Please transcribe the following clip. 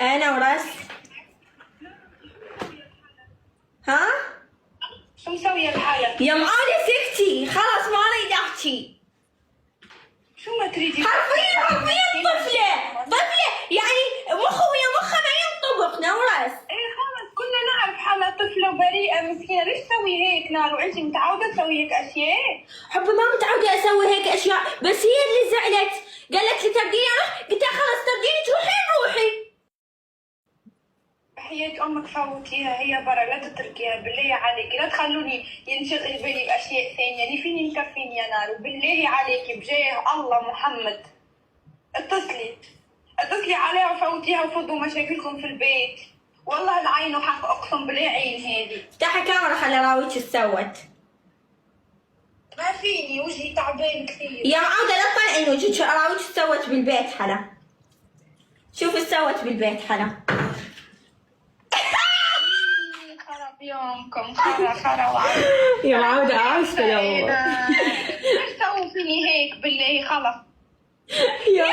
انا وراس. ها؟ شو مسوية بحالك؟ يا معاذة سكتي، خلاص ما اريد احكي. شو ما تريدي؟ حرفيا طفلة يعني مخه ويا مخها ما ينطبق نورس. ايه خلص كلنا نعرف حالها طفلة وبريئة مسكينة، ليش تسوي هيك نارو؟ انت متعودة تسوي هيك اشياء؟ حبي ما متعودة اسوي هيك اشياء، بس هي اللي زعلت، قالت لي تبديني اروح، قلت لها خلاص تبديني تروحين روحي. حياة امك فوتيها هي برا، لا تتركيها بالله عليك، لا تخلوني ينشغل بالي باشياء ثانية، اللي فيني مكفيني يا نارو، بالله عليك بجاه الله محمد اتصلي عليها وفوتيها وفضوا مشاكلكم في البيت، والله العين وحق اقسم بالله عين هذه. افتحي كاميرا خلي اراويك ايش سوت. ما فيني وجهي تعبان كثير. يا معودة لا تطلعين وجهك، اراويك ايش سوت بالبيت حلا. شوفي ايش سوت بالبيت حلا. خرب يومكم، خرا يا معودة عاشقة ليش تسووا فيني هيك بالله خلص. يا